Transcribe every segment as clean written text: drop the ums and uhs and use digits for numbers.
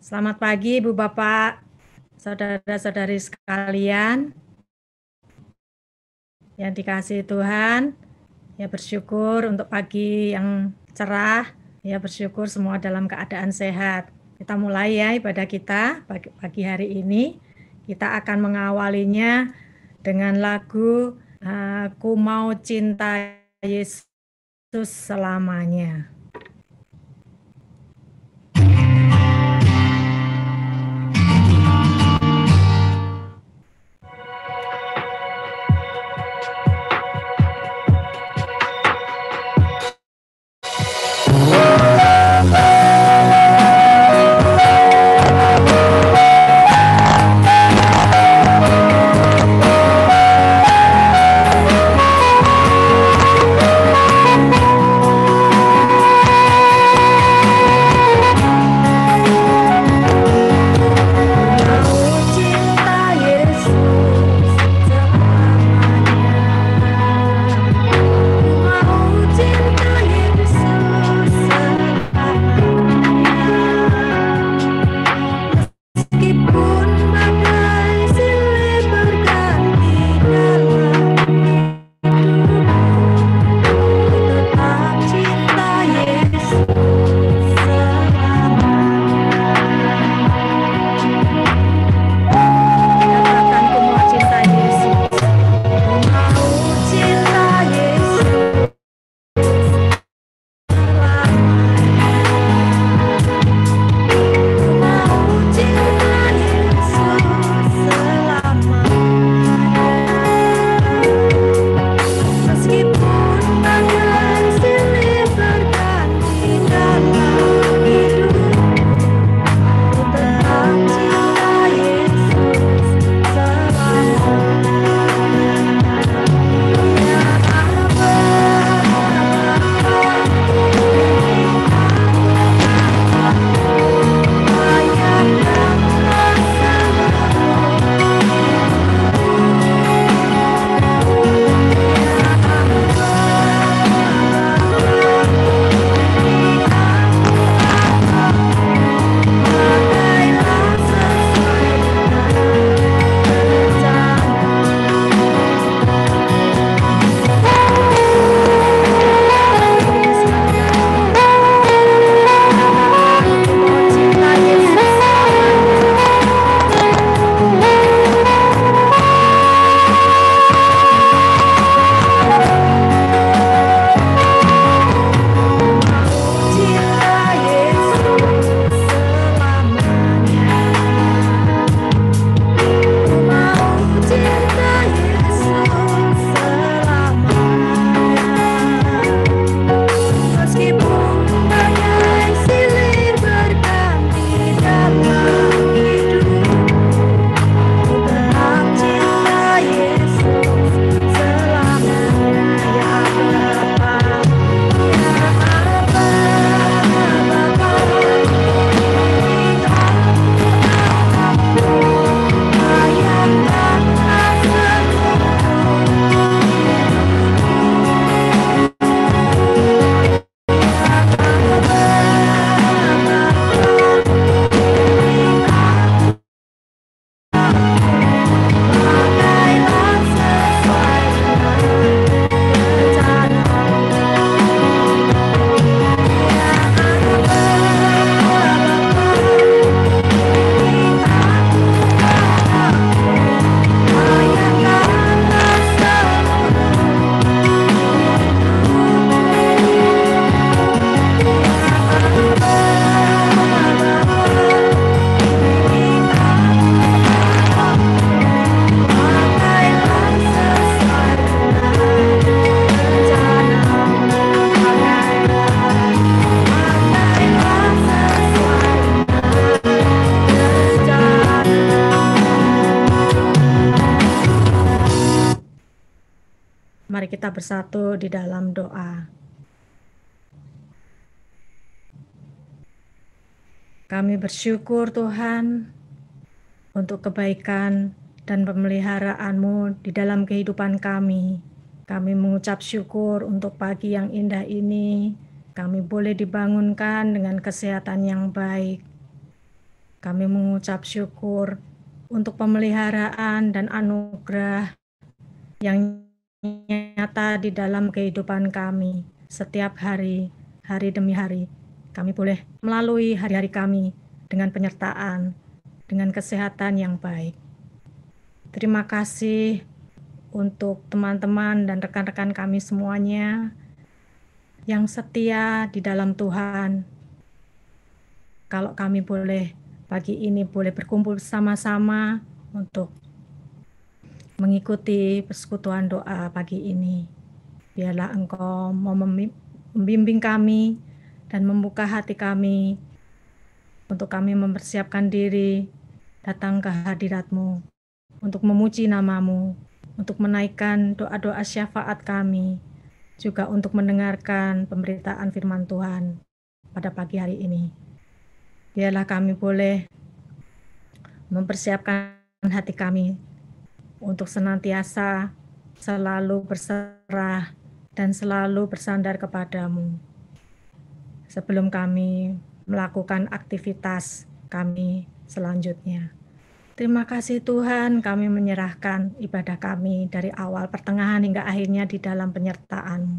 Selamat pagi Ibu Bapak, saudara-saudari sekalian yang dikasihi Tuhan. Ya bersyukur untuk pagi yang cerah, ya bersyukur semua dalam keadaan sehat. Kita mulai ya ibadah kita pagi hari ini. Kita akan mengawalinya dengan lagu Aku Mau Cinta Yesus Selamanya. Mari kita bersatu di dalam doa. Kami bersyukur Tuhan untuk kebaikan dan pemeliharaan-Mu di dalam kehidupan kami. Kami mengucap syukur untuk pagi yang indah ini. Kami boleh dibangunkan dengan kesehatan yang baik. Kami mengucap syukur untuk pemeliharaan dan anugerah yang nyata di dalam kehidupan kami setiap hari, hari demi hari. Kami boleh melalui hari-hari kami dengan penyertaan, dengan kesehatan yang baik. Terima kasih untuk teman-teman dan rekan-rekan kami semuanya yang setia di dalam Tuhan. Kalau kami boleh pagi ini boleh berkumpul bersama-sama untuk mengikuti persekutuan doa pagi ini. Biarlah Engkau membimbing kami dan membuka hati kami untuk kami mempersiapkan diri datang ke hadirat-Mu untuk memuji nama-Mu, untuk menaikkan doa-doa syafaat kami, juga untuk mendengarkan pemberitaan firman Tuhan pada pagi hari ini. Biarlah kami boleh mempersiapkan hati kami untuk senantiasa selalu berserah dan selalu bersandar kepadamu sebelum kami melakukan aktivitas kami selanjutnya. Terima kasih Tuhan, kami menyerahkan ibadah kami dari awal, pertengahan hingga akhirnya di dalam penyertaan-Mu.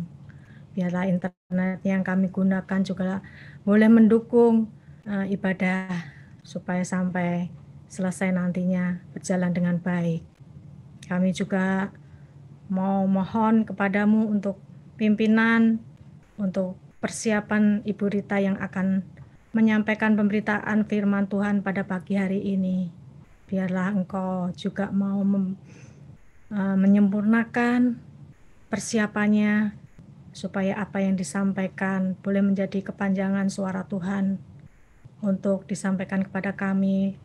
Biarlah internet yang kami gunakan juga boleh mendukung ibadah supaya sampai selesai nantinya berjalan dengan baik. Kami juga mau mohon kepadamu untuk pimpinan, untuk persiapan Ibu Rita yang akan menyampaikan pemberitaan firman Tuhan pada pagi hari ini. Biarlah Engkau juga mau menyempurnakan persiapannya, supaya apa yang disampaikan boleh menjadi kepanjangan suara Tuhan untuk disampaikan kepada kami,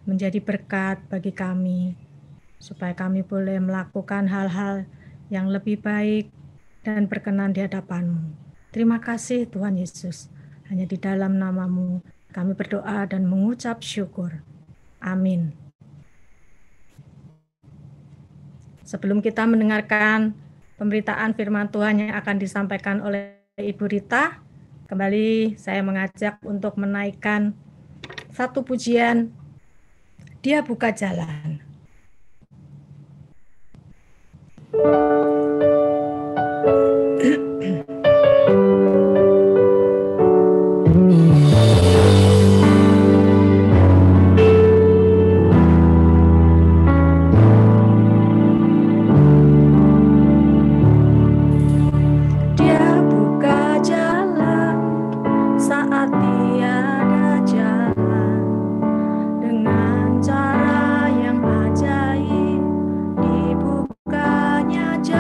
menjadi berkat bagi kami, supaya kami boleh melakukan hal-hal yang lebih baik dan berkenan di hadapan-Mu. Terima kasih Tuhan Yesus. Hanya di dalam nama-Mu kami berdoa dan mengucap syukur. Amin. Sebelum kita mendengarkan pemberitaan firman Tuhan yang akan disampaikan oleh Ibu Rita, kembali saya mengajak untuk menaikkan satu pujian, Dia Buka Jalan. Dengan cara yang ajaib, dibukanya jalan.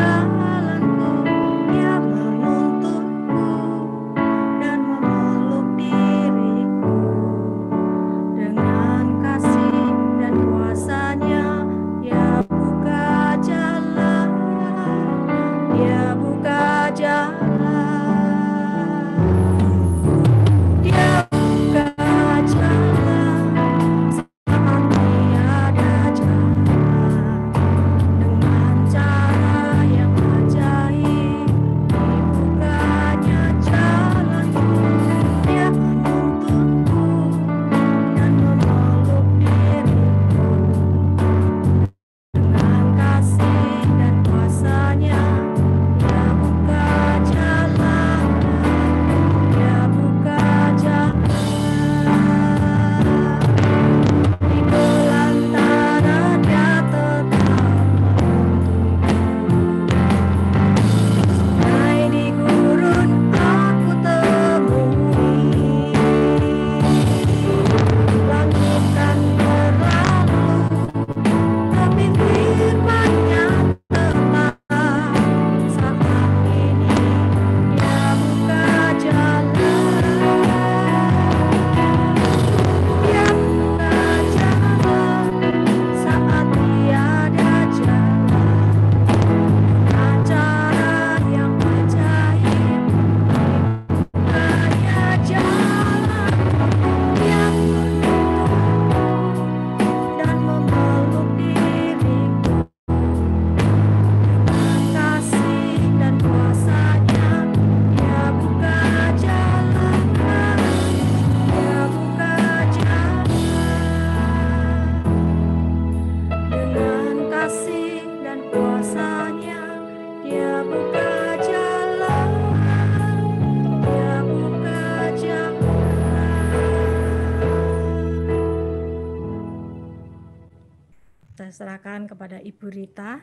kepada Ibu Rita.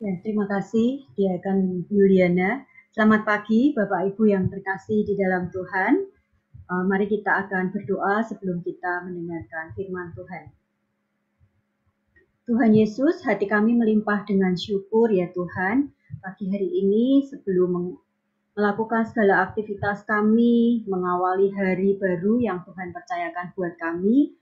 Ya, terima kasih Diakan Yuliana. Selamat pagi Bapak Ibu yang terkasih di dalam Tuhan. Mari kita akan berdoa sebelum kita mendengarkan firman Tuhan. Tuhan Yesus, hati kami melimpah dengan syukur ya Tuhan. Pagi hari ini sebelum melakukan segala aktivitas kami, mengawali hari baru yang Tuhan percayakan buat kami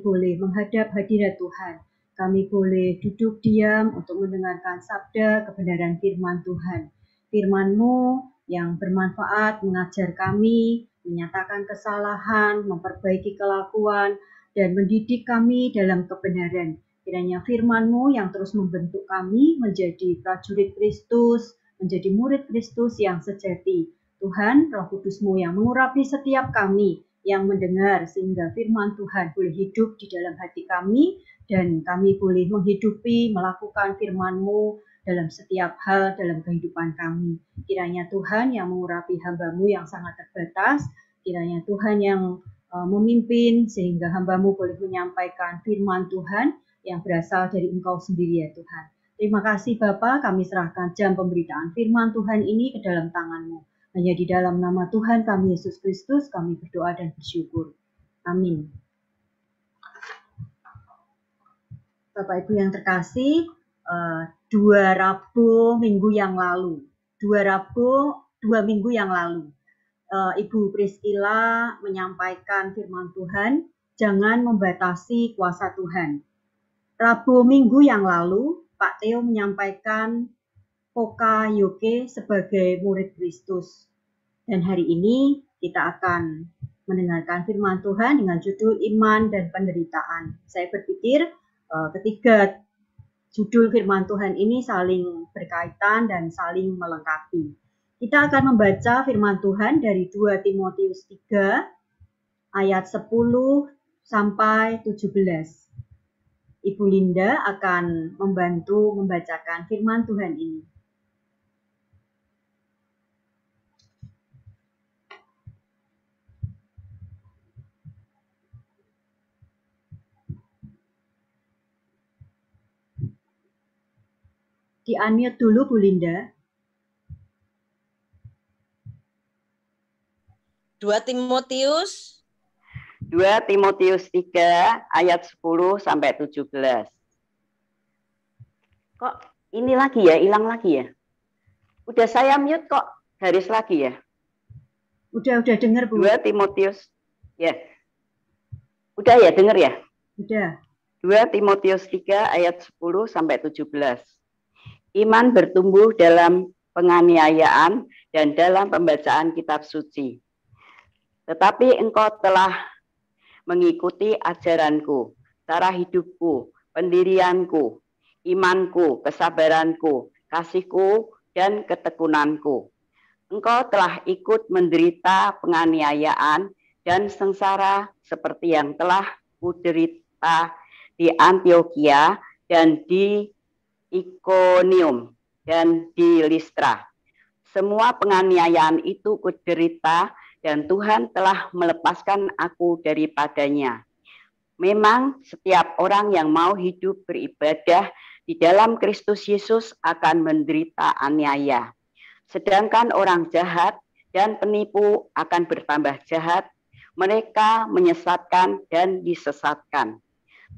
boleh menghadap hadirat Tuhan. Kami boleh duduk diam untuk mendengarkan sabda kebenaran firman Tuhan. Firman-Mu yang bermanfaat mengajar kami, menyatakan kesalahan, memperbaiki kelakuan, dan mendidik kami dalam kebenaran. Kiranya firman-Mu yang terus membentuk kami menjadi prajurit Kristus, menjadi murid Kristus yang sejati. Tuhan, Roh Kudus-Mu yang mengurapi setiap kami yang mendengar, sehingga firman Tuhan boleh hidup di dalam hati kami, dan kami boleh menghidupi, melakukan firman-Mu dalam setiap hal dalam kehidupan kami. Kiranya Tuhan yang mengurapi hamba-Mu yang sangat terbatas, kiranya Tuhan yang memimpin, sehingga hamba-Mu boleh menyampaikan firman Tuhan yang berasal dari Engkau sendiri ya Tuhan. Terima kasih Bapa, kami serahkan jam pemberitaan firman Tuhan ini ke dalam tangan-Mu. Hanya di dalam nama Tuhan kami Yesus Kristus kami berdoa dan bersyukur. Amin. Bapak Ibu yang terkasih, dua minggu yang lalu, Ibu Priscilla menyampaikan firman Tuhan, jangan membatasi kuasa Tuhan. Rabu minggu yang lalu, Pak Theo menyampaikan Poka Yoke sebagai murid Kristus. Dan hari ini kita akan mendengarkan firman Tuhan dengan judul Iman dan Penderitaan. Saya berpikir ketiga judul firman Tuhan ini saling berkaitan dan saling melengkapi. Kita akan membaca firman Tuhan dari 2 Timotius 3 ayat 10 sampai 17. Ibu Linda akan membantu membacakan firman Tuhan ini. Di-unmute dulu Bu Linda. 2 Timotius 3 ayat 10 sampai 17. Kok ini lagi ya, hilang lagi ya? Udah saya mute kok, garis lagi ya? Udah dengar Bu. 2 Timotius. Ya. Udah ya, dengar ya? Udah. 2 Timotius 3 ayat 10 sampai 17. Iman bertumbuh dalam penganiayaan dan dalam pembacaan kitab suci. Tetapi engkau telah mengikuti ajaranku, cara hidupku, pendirianku, imanku, kesabaranku, kasihku, dan ketekunanku. Engkau telah ikut menderita penganiayaan dan sengsara seperti yang telah kuderita di Antiokhia dan di Ikonium dan di Listra. Semua penganiayaan itu kuderita dan Tuhan telah melepaskan aku daripadanya. Memang setiap orang yang mau hidup beribadah di dalam Kristus Yesus akan menderita aniaya. Sedangkan orang jahat dan penipu akan bertambah jahat, mereka menyesatkan dan disesatkan.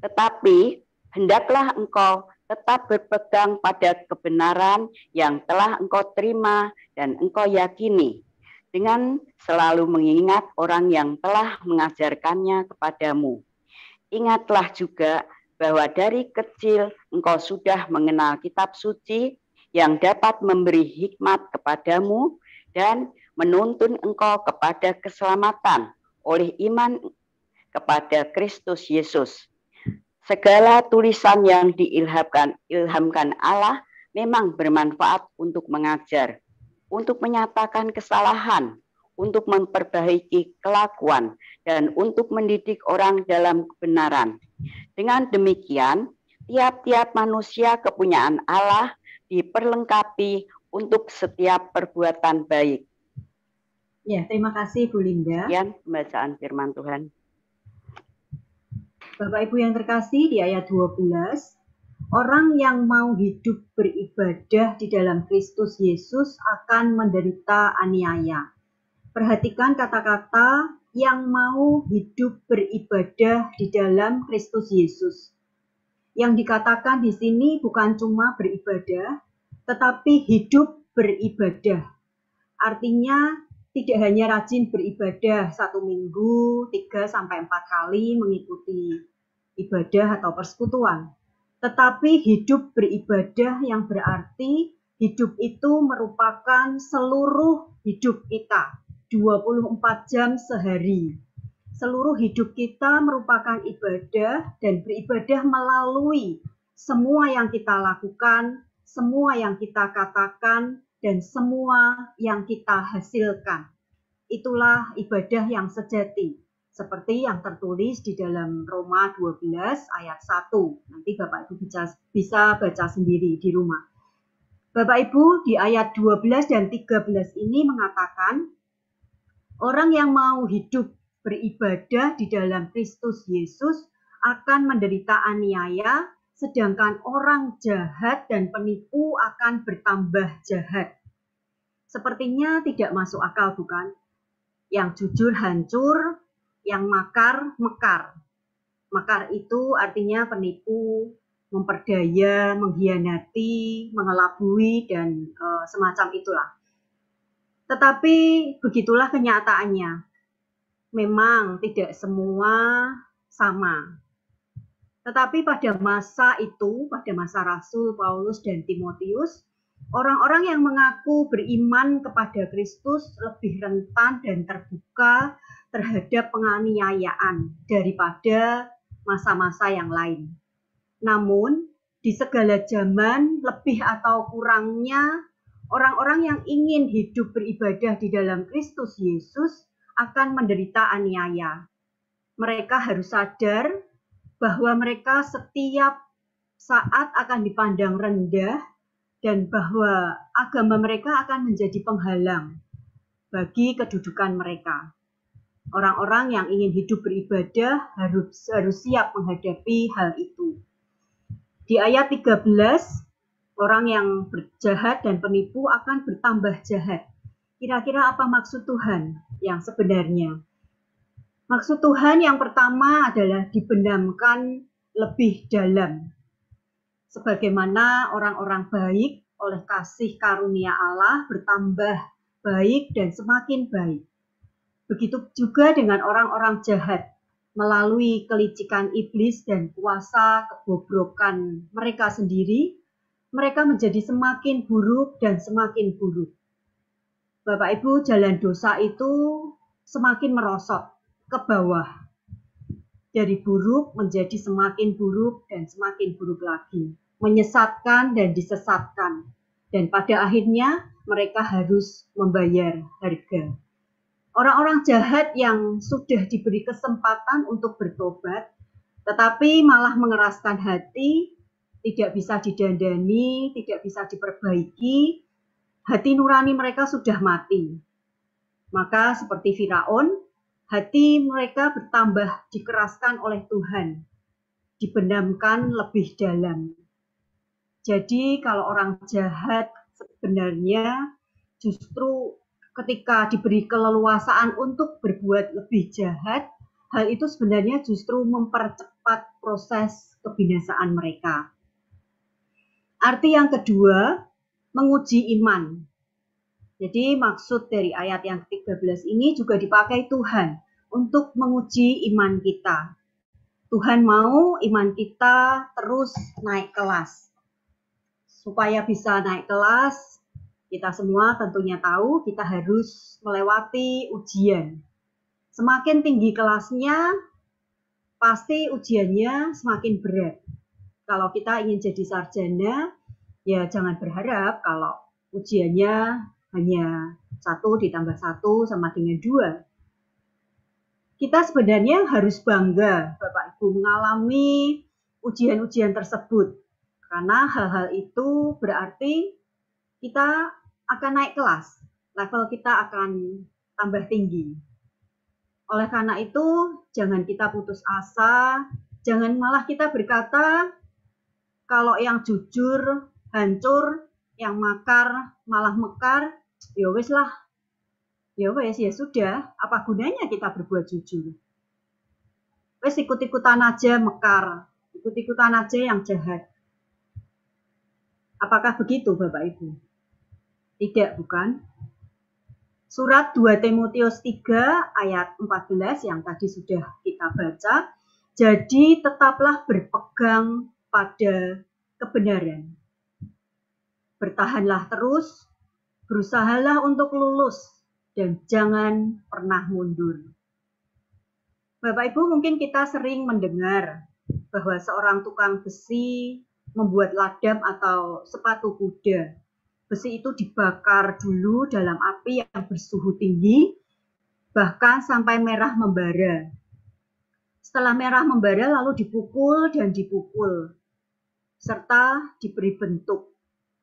Tetapi hendaklah engkau tetap berpegang pada kebenaran yang telah engkau terima dan engkau yakini, dengan selalu mengingat orang yang telah mengajarkannya kepadamu. Ingatlah juga bahwa dari kecil engkau sudah mengenal kitab suci yang dapat memberi hikmat kepadamu dan menuntun engkau kepada keselamatan oleh iman kepada Kristus Yesus. Segala tulisan yang diilhamkan Allah memang bermanfaat untuk mengajar, untuk menyatakan kesalahan, untuk memperbaiki kelakuan, dan untuk mendidik orang dalam kebenaran. Dengan demikian, tiap-tiap manusia kepunyaan Allah diperlengkapi untuk setiap perbuatan baik. Ya, terima kasih Bu Linda. Sekian pembacaan firman Tuhan. Bapak Ibu yang terkasih, di ayat 12, orang yang mau hidup beribadah di dalam Kristus Yesus akan menderita aniaya. Perhatikan kata-kata yang mau hidup beribadah di dalam Kristus Yesus. Yang dikatakan di sini bukan cuma beribadah, tetapi hidup beribadah. Artinya tidak hanya rajin beribadah 1 minggu 3-4 kali mengikuti ibadah atau persekutuan, tetapi hidup beribadah yang berarti hidup itu merupakan seluruh hidup kita 24 jam sehari. Seluruh hidup kita merupakan ibadah dan beribadah melalui semua yang kita lakukan, semua yang kita katakan, dan semua yang kita hasilkan. Itulah ibadah yang sejati, seperti yang tertulis di dalam Roma 12 ayat 1. Nanti Bapak Ibu bisa baca sendiri di rumah. Bapak Ibu, di ayat 12 dan 13 ini mengatakan, orang yang mau hidup beribadah di dalam Kristus Yesus akan menderita aniaya, sedangkan orang jahat dan penipu akan bertambah jahat. Sepertinya tidak masuk akal, bukan? Yang jujur hancur, yang makar mekar. Makar itu artinya penipu, memperdaya, mengkhianati, mengelabui, dan semacam itulah. Tetapi begitulah kenyataannya. Memang tidak semua sama. Tetapi pada masa itu, pada masa Rasul Paulus dan Timotius, orang-orang yang mengaku beriman kepada Kristus lebih rentan dan terbuka terhadap penganiayaan daripada masa-masa yang lain. Namun, di segala zaman, lebih atau kurangnya, orang-orang yang ingin hidup beribadah di dalam Kristus Yesus akan menderita aniaya. Mereka harus sadar bahwa mereka setiap saat akan dipandang rendah dan bahwa agama mereka akan menjadi penghalang bagi kedudukan mereka. Orang-orang yang ingin hidup beribadah harus siap menghadapi hal itu. Di ayat 13, orang yang berjahat dan penipu akan bertambah jahat. Kira-kira apa maksud Tuhan yang sebenarnya? Maksud Tuhan yang pertama adalah dibenamkan lebih dalam. Sebagaimana orang-orang baik oleh kasih karunia Allah bertambah baik dan semakin baik. Begitu juga dengan orang-orang jahat melalui kelicikan iblis dan kuasa kebobrokan mereka sendiri, mereka menjadi semakin buruk dan semakin buruk. Bapak Ibu, jalan dosa itu semakin merosot ke bawah. Dari buruk menjadi semakin buruk dan semakin buruk lagi. Menyesatkan dan disesatkan. Dan pada akhirnya mereka harus membayar harga. Orang-orang jahat yang sudah diberi kesempatan untuk bertobat, tetapi malah mengeraskan hati, tidak bisa didandani, tidak bisa diperbaiki, hati nurani mereka sudah mati. Maka seperti Firaun, hati mereka bertambah dikeraskan oleh Tuhan, dibenamkan lebih dalam. Jadi kalau orang jahat sebenarnya justru ketika diberi keleluasaan untuk berbuat lebih jahat, hal itu sebenarnya justru mempercepat proses kebinasaan mereka. Arti yang kedua, menguji iman. Jadi maksud dari ayat yang ke-13 ini juga dipakai Tuhan untuk menguji iman kita. Tuhan mau iman kita terus naik kelas. Supaya bisa naik kelas, kita semua tentunya tahu kita harus melewati ujian. Semakin tinggi kelasnya, pasti ujiannya semakin berat. Kalau kita ingin jadi sarjana, ya jangan berharap kalau ujiannya hanya 1 ditambah 1 sama dengan 2. Kita sebenarnya harus bangga, Bapak Ibu, mengalami ujian-ujian tersebut. Karena hal-hal itu berarti kita akan naik kelas, level kita akan tambah tinggi. Oleh karena itu, jangan kita putus asa, Jangan malah kita berkata kalau yang jujur hancur, yang makar malah mekar, ya wis lah. Ya wis, ya sudah, apa gunanya kita berbuat jujur? Wis ikut-ikutan aja mekar, ikut-ikutan aja yang jahat. Apakah begitu Bapak Ibu? Tidak, bukan? Surat 2 Timotius 3 ayat 14 yang tadi sudah kita baca. Jadi tetaplah berpegang pada kebenaran. Bertahanlah terus, berusahalah untuk lulus, dan jangan pernah mundur. Bapak Ibu, mungkin kita sering mendengar bahwa seorang tukang besi membuat ladam atau sepatu kuda. Besi itu dibakar dulu dalam api yang bersuhu tinggi, bahkan sampai merah membara. Setelah merah membara lalu dipukul dan dipukul, serta diberi bentuk.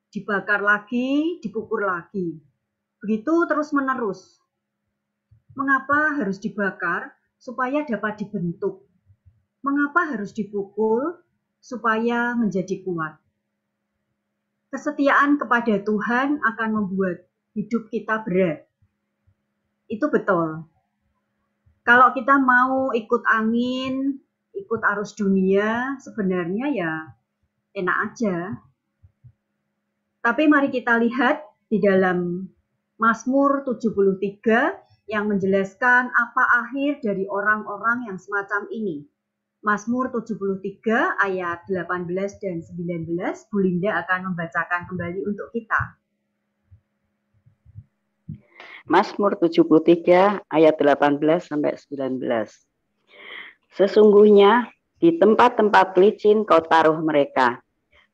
Dibakar lagi, dipukul lagi. Begitu terus menerus. Mengapa harus dibakar? Supaya dapat dibentuk. Mengapa harus dipukul? Supaya menjadi kuat. Kesetiaan kepada Tuhan akan membuat hidup kita berat. Itu betul. Kalau kita mau ikut angin, ikut arus dunia, sebenarnya ya enak aja. Tapi mari kita lihat di dalam Mazmur 73 yang menjelaskan apa akhir dari orang-orang yang semacam ini. Mazmur 73 ayat 18 dan 19, Bu Linda akan membacakan kembali untuk kita. Mazmur 73 ayat 18 sampai 19. Sesungguhnya di tempat-tempat licin kau taruh mereka.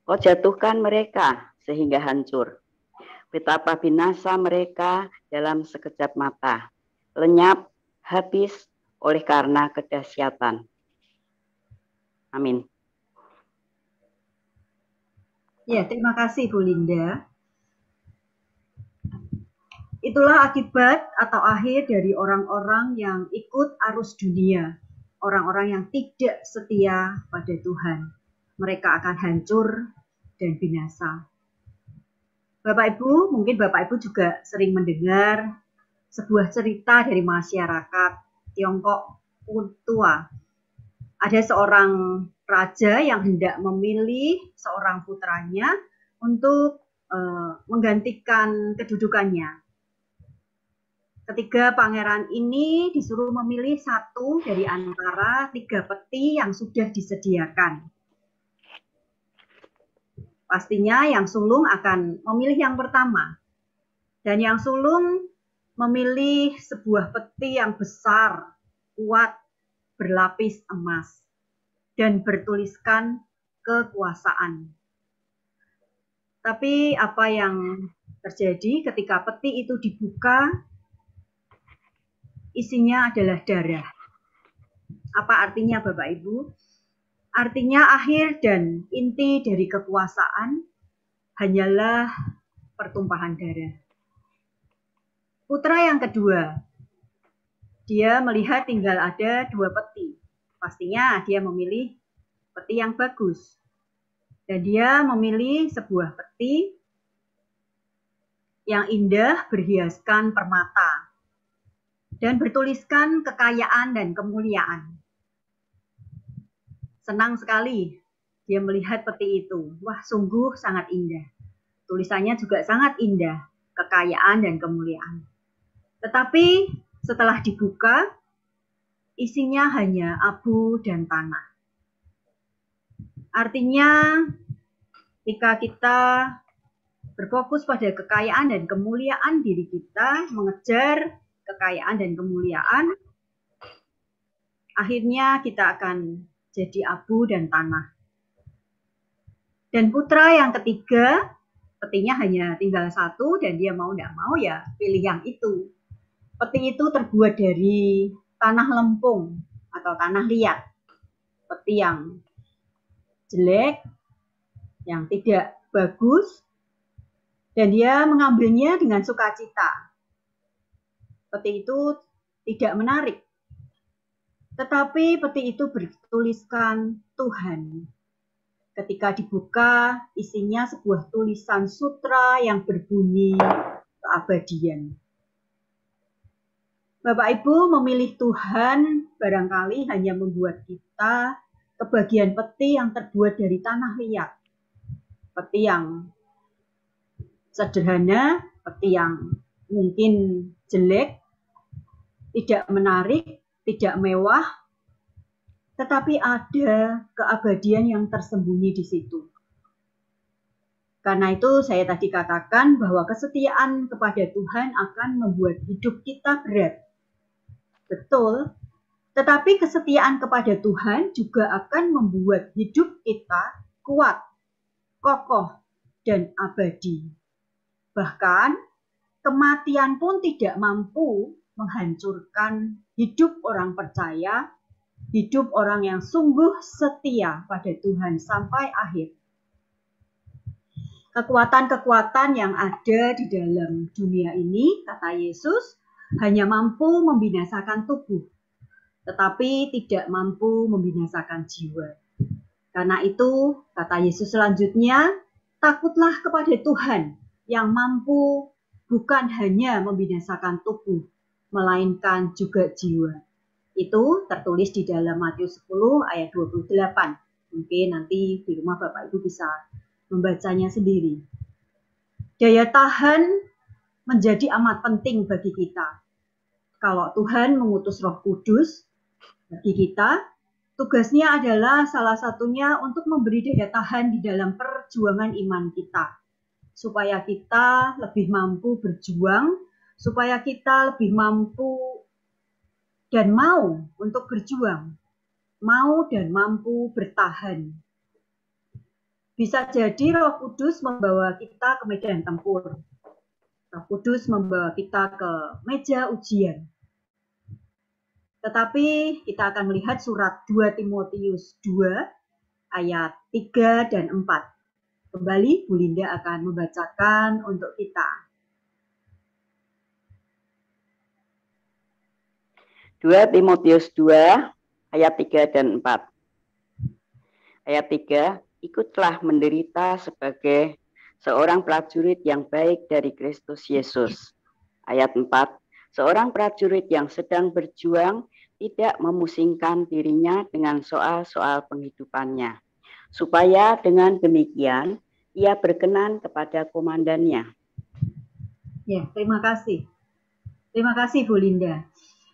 Kau jatuhkan mereka sehingga hancur. Betapa binasa mereka dalam sekejap mata. Lenyap, habis oleh karena kedahsyatan. Amin. Ya, terima kasih Bu Linda. Itulah akibat atau akhir dari orang-orang yang ikut arus dunia. Orang-orang yang tidak setia pada Tuhan. Mereka akan hancur dan binasa. Bapak Ibu, mungkin Bapak Ibu juga sering mendengar sebuah cerita dari masyarakat Tiongkok tua. Ada seorang raja yang hendak memilih seorang putranya untuk menggantikan kedudukannya. Ketiga pangeran ini disuruh memilih satu dari antara 3 peti yang sudah disediakan. Pastinya yang sulung akan memilih yang pertama. Dan yang sulung memilih sebuah peti yang besar, kuat, berlapis emas, dan bertuliskan kekuasaan. Tapi apa yang terjadi ketika peti itu dibuka? Isinya adalah darah. Apa artinya Bapak Ibu? Artinya akhir dan inti dari kekuasaan hanyalah pertumpahan darah. Putra yang kedua, dia melihat tinggal ada 2 peti. Pastinya dia memilih peti yang bagus. Dan dia memilih sebuah peti yang indah berhiaskan permata. Dan bertuliskan kekayaan dan kemuliaan. Senang sekali dia melihat peti itu. Wah, sungguh sangat indah. Tulisannya juga sangat indah. Kekayaan dan kemuliaan. Tetapi setelah dibuka, isinya hanya abu dan tanah. Artinya, jika kita berfokus pada kekayaan dan kemuliaan diri kita, mengejar kekayaan dan kemuliaan, akhirnya kita akan jadi abu dan tanah. Dan putra yang ketiga, petinya hanya tinggal 1 dan dia mau tidak mau ya pilih yang itu. Peti itu terbuat dari tanah lempung atau tanah liat. Peti yang jelek, yang tidak bagus, dan dia mengambilnya dengan sukacita. Peti itu tidak menarik. Tetapi peti itu bertuliskan Tuhan. Ketika dibuka, isinya sebuah tulisan sutra yang berbunyi keabadian. Bapak Ibu, memilih Tuhan barangkali hanya membuat kita kebagian peti yang terbuat dari tanah liat. Peti yang sederhana, peti yang mungkin jelek, tidak menarik, tidak mewah, tetapi ada keabadian yang tersembunyi di situ. Karena itu saya tadi katakan bahwa kesetiaan kepada Tuhan akan membuat hidup kita berat. Betul, tetapi kesetiaan kepada Tuhan juga akan membuat hidup kita kuat, kokoh, dan abadi. Bahkan kematian pun tidak mampu menghancurkan hidup orang percaya, hidup orang yang sungguh setia pada Tuhan sampai akhir. Kekuatan-kekuatan yang ada di dalam dunia ini, kata Yesus, hanya mampu membinasakan tubuh, tetapi tidak mampu membinasakan jiwa. Karena itu, kata Yesus selanjutnya, takutlah kepada Tuhan yang mampu bukan hanya membinasakan tubuh, melainkan juga jiwa. Itu tertulis di dalam Matius 10 ayat 28. Mungkin nanti di rumah Bapak Ibu bisa membacanya sendiri. Daya tahan menjadi amat penting bagi kita. Kalau Tuhan mengutus Roh Kudus bagi kita, tugasnya adalah salah satunya untuk memberi daya tahan di dalam perjuangan iman kita. Supaya kita lebih mampu berjuang, supaya kita lebih mampu dan mau untuk berjuang, mau dan mampu bertahan. Bisa jadi Roh Kudus membawa kita ke medan tempur. Roh Kudus membawa kita ke meja ujian. Tetapi kita akan melihat surat 2 Timotius 2 ayat 3 dan 4. Kembali Bu Linda akan membacakan untuk kita. 2 Timotius 2 ayat 3 dan 4. Ayat 3, ikutlah menderita sebagai seorang prajurit yang baik dari Kristus Yesus. Ayat 4, seorang prajurit yang sedang berjuang tidak memusingkan dirinya dengan soal-soal penghidupannya, supaya dengan demikian ia berkenan kepada komandannya. Ya, terima kasih. Terima kasih Bu Linda.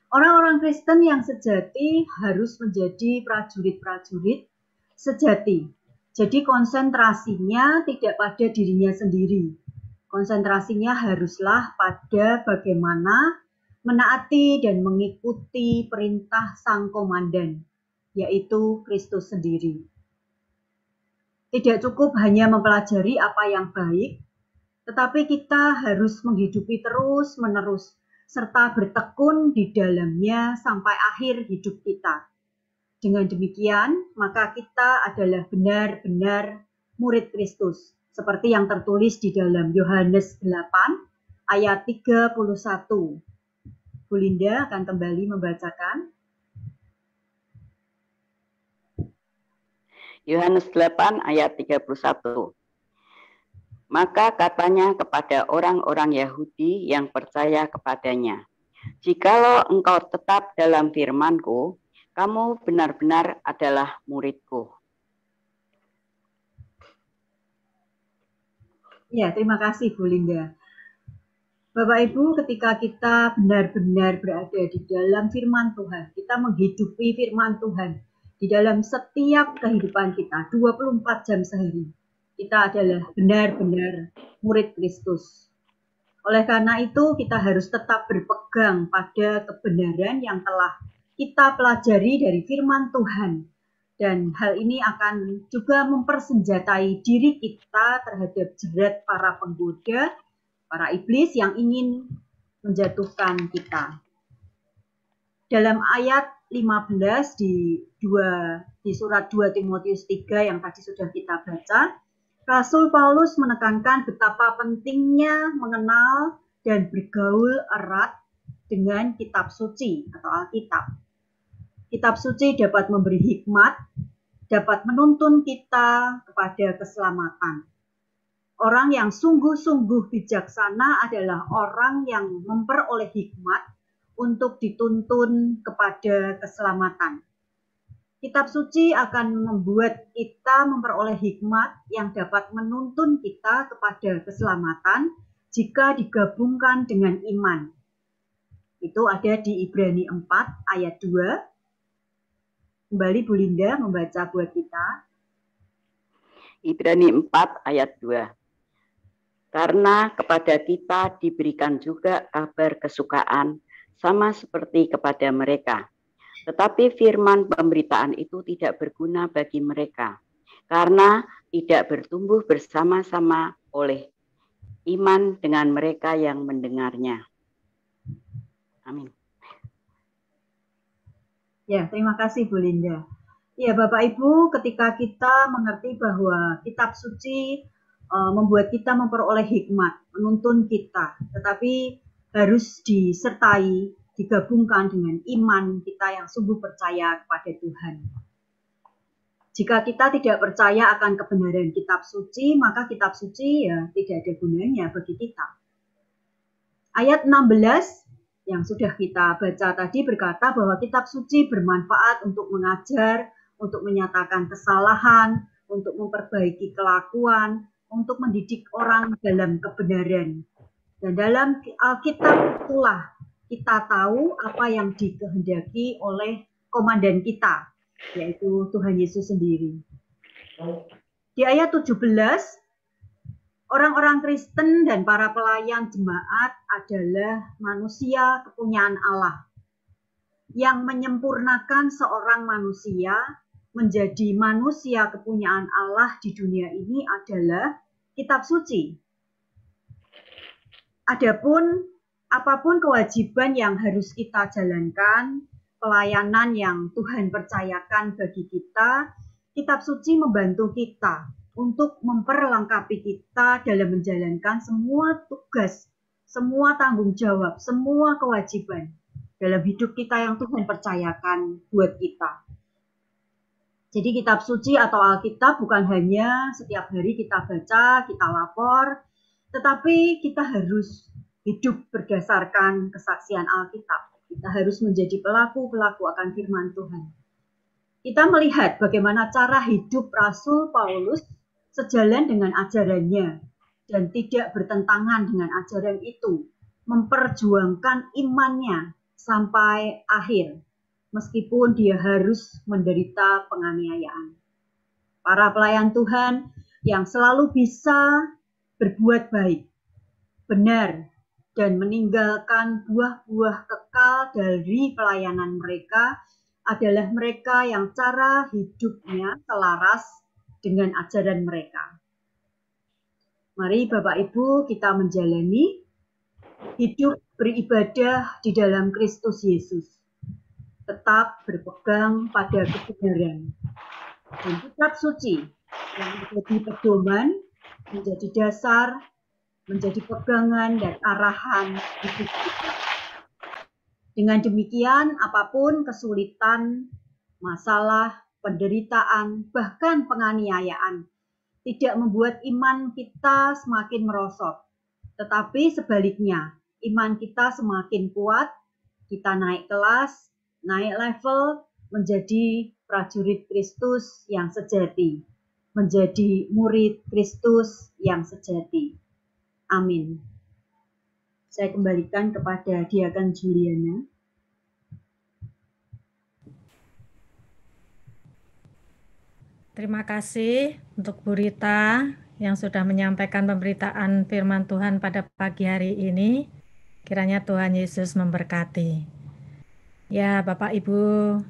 Orang-orang Kristen yang sejati harus menjadi prajurit-prajurit sejati. Jadi konsentrasinya tidak pada dirinya sendiri. Konsentrasinya haruslah pada bagaimana menaati dan mengikuti perintah sang komandan, yaitu Kristus sendiri. Tidak cukup hanya mempelajari apa yang baik, tetapi kita harus menghidupi terus-menerus, serta bertekun di dalamnya sampai akhir hidup kita. Dengan demikian, maka kita adalah benar-benar murid Kristus, seperti yang tertulis di dalam Yohanes 8 ayat 31. Bu Linda akan kembali membacakan. Yohanes 8 ayat 31. Maka katanya kepada orang-orang Yahudi yang percaya kepadanya, jikalau engkau tetap dalam firman-Ku, kamu benar-benar adalah murid-Ku. Ya, terima kasih Bu Linda. Bapak Ibu, ketika kita benar-benar berada di dalam firman Tuhan, kita menghidupi firman Tuhan di dalam setiap kehidupan kita, 24 jam sehari. Kita adalah benar-benar murid Kristus. Oleh karena itu, kita harus tetap berpegang pada kebenaran yang telah kita pelajari dari firman Tuhan. Dan hal ini akan juga mempersenjatai diri kita terhadap jerat para penggoda, para iblis yang ingin menjatuhkan kita. Dalam ayat 15 di surat 2 Timotius 3 yang tadi sudah kita baca, Rasul Paulus menekankan betapa pentingnya mengenal dan bergaul erat dengan kitab suci atau Alkitab. kitab suci dapat memberi hikmat, dapat menuntun kita kepada keselamatan. Orang yang sungguh-sungguh bijaksana adalah orang yang memperoleh hikmat untuk dituntun kepada keselamatan. Kitab suci akan membuat kita memperoleh hikmat yang dapat menuntun kita kepada keselamatan jika digabungkan dengan iman. Itu ada di Ibrani 4 ayat 2. Kembali Bu Linda membaca buat kita. Ibrani 4 ayat 2. Karena kepada kita diberikan juga kabar kesukaan sama seperti kepada mereka. Tetapi firman pemberitaan itu tidak berguna bagi mereka, karena tidak bertumbuh bersama-sama oleh iman dengan mereka yang mendengarnya. Amin. Ya, terima kasih Bu Linda. Ya, Bapak Ibu, ketika kita mengerti bahwa kitab suci membuat kita memperoleh hikmat, menuntun kita, tetapi harus disertai, digabungkan dengan iman kita yang sungguh percaya kepada Tuhan. Jika kita tidak percaya akan kebenaran kitab suci, maka kitab suci ya tidak ada gunanya bagi kita. Ayat 16 yang sudah kita baca tadi berkata bahwa kitab suci bermanfaat untuk mengajar, untuk menyatakan kesalahan, untuk memperbaiki kelakuan, untuk mendidik orang dalam kebenaran. Dan dalam Alkitab itulah kita tahu apa yang dikehendaki oleh komandan kita, yaitu Tuhan Yesus sendiri. Di ayat 17, orang-orang Kristen dan para pelayan jemaat adalah manusia kepunyaan Allah. Yang menyempurnakan seorang manusia menjadi manusia kepunyaan Allah di dunia ini adalah kitab suci. Adapun apapun kewajiban yang harus kita jalankan, pelayanan yang Tuhan percayakan bagi kita, kitab suci membantu kita untuk memperlengkapi kita dalam menjalankan semua tugas, semua tanggung jawab, semua kewajiban dalam hidup kita yang Tuhan percayakan buat kita. Jadi kitab suci atau Alkitab bukan hanya setiap hari kita baca, kita lapor, tetapi kita harus hidup berdasarkan kesaksian Alkitab. Kita harus menjadi pelaku-pelaku akan firman Tuhan. Kita melihat bagaimana cara hidup Rasul Paulus sejalan dengan ajarannya dan tidak bertentangan dengan ajaran itu, memperjuangkan imannya sampai akhir, meskipun dia harus menderita penganiayaan. Para pelayan Tuhan yang selalu bisa berbuat baik, benar, dan meninggalkan buah-buah kekal dari pelayanan mereka adalah mereka yang cara hidupnya selaras dengan ajaran mereka. Mari Bapak Ibu kita menjalani hidup beribadah di dalam Kristus Yesus. Tetap berpegang pada kebenaran. Dan kitab suci yang menjadi pedoman, menjadi dasar, menjadi pegangan dan arahan hidup kita. Dengan demikian, apapun kesulitan, masalah, penderitaan, bahkan penganiayaan, tidak membuat iman kita semakin merosot. Tetapi sebaliknya, iman kita semakin kuat, kita naik kelas, naik level, menjadi prajurit Kristus yang sejati, menjadi murid Kristus yang sejati. Amin. Saya kembalikan kepada Diakan Juliana. Terima kasih untuk Bu Rita yang sudah menyampaikan pemberitaan firman Tuhan pada pagi hari ini. Kiranya Tuhan Yesus memberkati. Ya, Bapak, Ibu,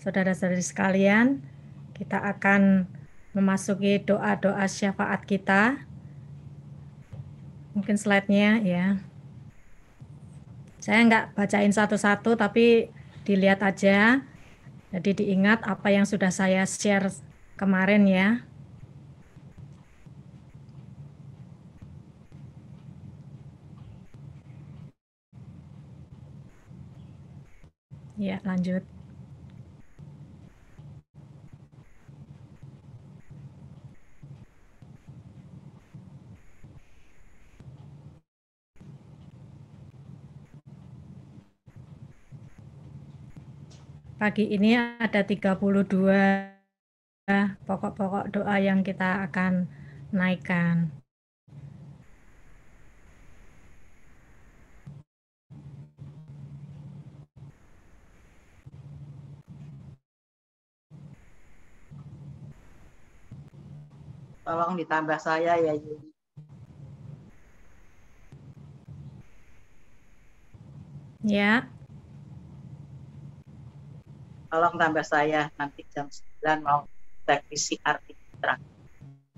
saudara-saudari sekalian, kita akan memasuki doa-doa syafaat kita. Mungkin slide-nya ya. Saya nggak bacain satu-satu, tapi dilihat aja. Jadi diingat apa yang sudah saya share kemarin ya. Ya, lanjut. pagi ini ada 32 pokok-pokok doa yang kita akan naikkan. Tolong ditambah saya ya Yuli. Ya. Tolong tambah saya, nanti jam 9 mau cek PCR terakhir.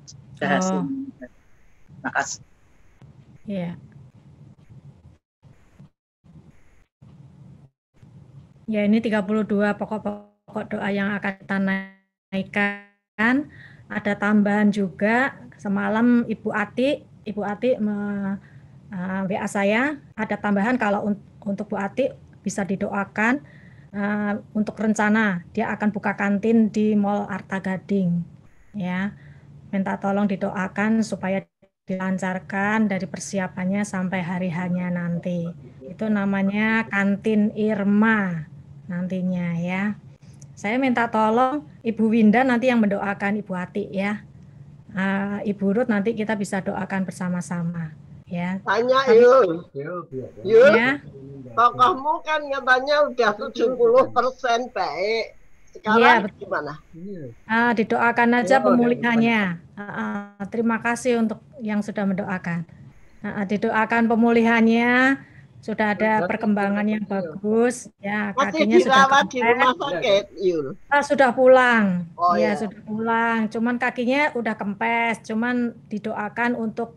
Sudah hasil. Terima kasih. Ya. Ya, ini 32 pokok-pokok doa yang akan kita naikkan. Ada tambahan juga, semalam Ibu Ati WA saya, ada tambahan kalau untuk Bu Ati bisa didoakan untuk rencana dia akan buka kantin di Mall Arta Gading, ya. Minta tolong didoakan supaya dilancarkan dari persiapannya sampai hari hanya nanti. Itu namanya kantin Irma nantinya, ya. Saya minta tolong Ibu Winda nanti yang mendoakan Ibu Ati, ya. Ibu Ruth nanti kita bisa doakan bersama-sama, ya. Tanya Yul. Yul, Ya. tokohmu kan katanya udah 70% baik. Sekarang Ya, gimana? Didoakan aja pemulihannya. Terima kasih untuk yang sudah mendoakan. Didoakan pemulihannya, sudah ada perkembangan yang bagus, ya. Masih Kakinya sudah dirawat di rumah kempes. sakit, Yul. Sudah pulang. Oh, ya, ya. sudah pulang. Cuman kakinya udah kempes, cuman didoakan untuk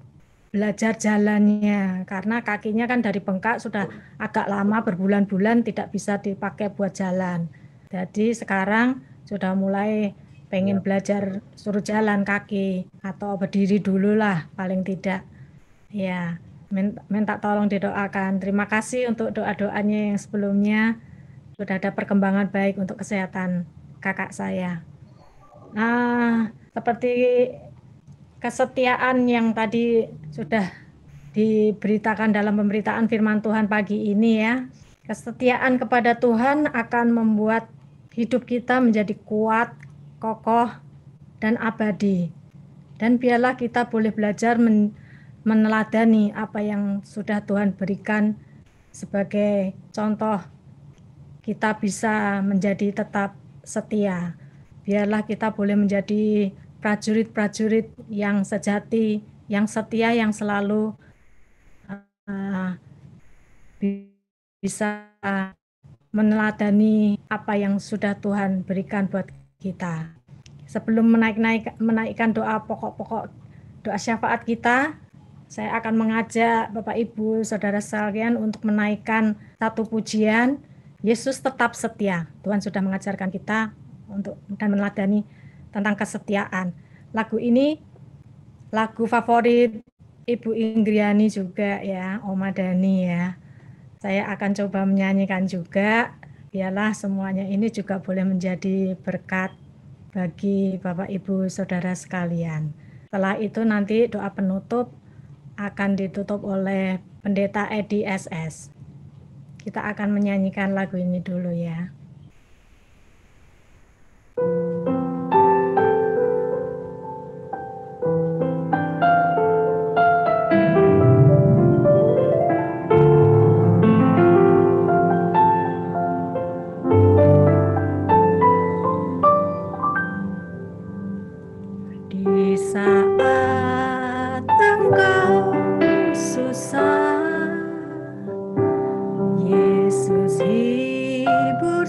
belajar jalannya, karena kakinya kan dari bengkak sudah agak lama, berbulan-bulan tidak bisa dipakai buat jalan. Jadi sekarang sudah mulai pengen belajar suruh jalan kaki atau berdiri dulu lah paling tidak. Ya, minta tolong didoakan. Terima kasih untuk doa-doanya yang sebelumnya. Sudah ada perkembangan baik untuk kesehatan kakak saya. Seperti kesetiaan yang tadi sudah diberitakan dalam pemberitaan firman Tuhan pagi ini, ya. Kesetiaan kepada Tuhan akan membuat hidup kita menjadi kuat, kokoh, dan abadi. Dan biarlah kita boleh belajar meneladani apa yang sudah Tuhan berikan sebagai contoh. Kita bisa menjadi tetap setia. Biarlah kita boleh menjadi prajurit-prajurit yang sejati, yang setia, yang selalu bisa meneladani apa yang sudah Tuhan berikan buat kita. Sebelum menaikkan doa pokok-pokok doa syafaat kita, saya akan mengajak Bapak Ibu Saudara sekalian untuk menaikkan satu pujian, Yesus tetap setia. Tuhan sudah mengajarkan kita untuk dan meneladani tentang kesetiaan. Lagu ini lagu favorit Ibu Inggriani juga, ya, Oma Dani, ya. Saya akan coba menyanyikan juga, biarlah semuanya ini juga boleh menjadi berkat bagi Bapak Ibu Saudara sekalian. Setelah itu nanti doa penutup akan ditutup oleh Pendeta Edi SS. Kita akan menyanyikan lagu ini dulu, ya. Di saat engkau susah, Yesus hibur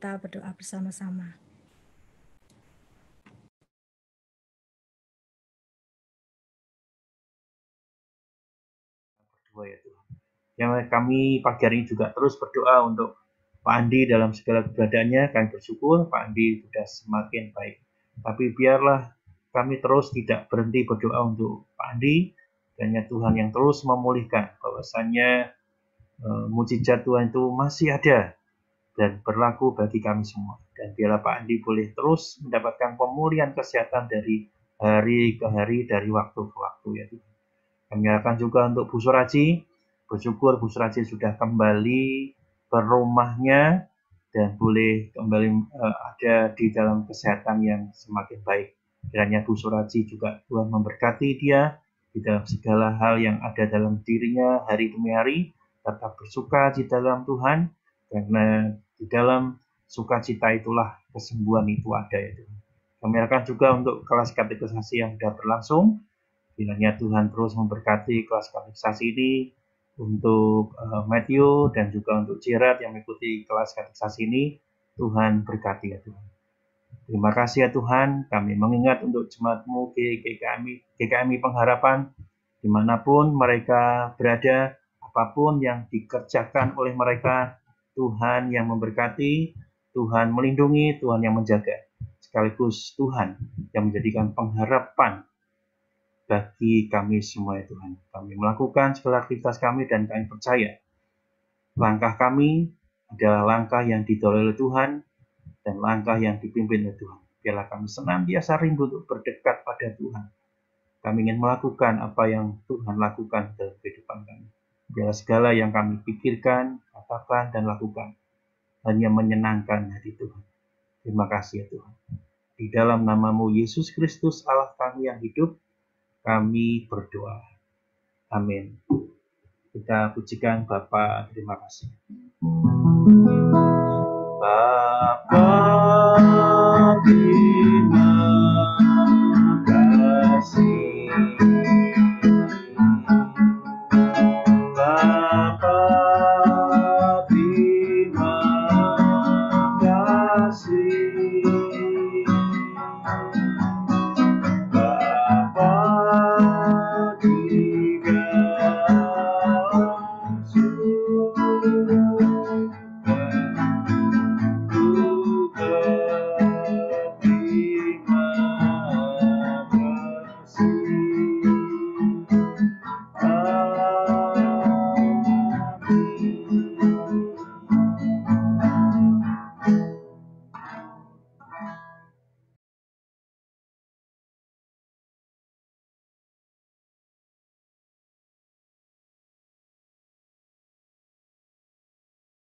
kita berdoa bersama-sama. Berdua ya Tuhan. Yang kami pagi hari ini juga terus berdoa untuk Pak Andi dalam segala keberadaannya. Kami bersyukur Pak Andi sudah semakin baik. Tapi biarlah kami terus tidak berhenti berdoa untuk Pak Andi, dan ya Tuhan yang terus memulihkan, bahwasannya mujizat Tuhan itu masih ada dan berlaku bagi kami semua. Dan biarlah Pak Andi boleh terus mendapatkan pemulihan kesehatan dari hari ke hari, dari waktu ke waktu ya Tuhan. Kami akan juga untuk Bu Suraji, bersyukur Bu Suraji sudah kembali ke rumahnya dan boleh kembali ada di dalam kesehatan yang semakin baik. Kiranya Bu Suraji juga Tuhan memberkati dia di dalam segala hal yang ada dalam dirinya hari demi hari, tetap bersuka di dalam Tuhan, karena di dalam sukacita itulah kesembuhan itu ada ya Tuhan. Kami akan juga untuk kelas katekisasi yang sudah berlangsung. Kiranya Tuhan terus memberkati kelas katekisasi ini untuk Matthew dan juga untuk Gerard yang mengikuti kelas katekisasi ini. Tuhan berkati ya Tuhan. Terima kasih ya Tuhan, kami mengingat untuk jemaat-Mu GKMI Pengharapan, dimanapun mereka berada, apapun yang dikerjakan oleh mereka, Tuhan yang memberkati, Tuhan melindungi, Tuhan yang menjaga, sekaligus Tuhan yang menjadikan pengharapan bagi kami semua ya Tuhan. Kami melakukan segala aktivitas kami dan kami percaya langkah kami adalah langkah yang didorong oleh Tuhan dan langkah yang dipimpin oleh Tuhan. Biarlah kami senantiasa rindu untuk berdekat pada Tuhan. Kami ingin melakukan apa yang Tuhan lakukan dalam kehidupan kami. Biarlah segala yang kami pikirkan, katakan, dan lakukan hanya menyenangkan hati Tuhan. Terima kasih ya Tuhan. Di dalam nama-Mu Yesus Kristus Allah kami yang hidup, kami berdoa. Amin. Kita pujikan Bapa, terima kasih. Bapa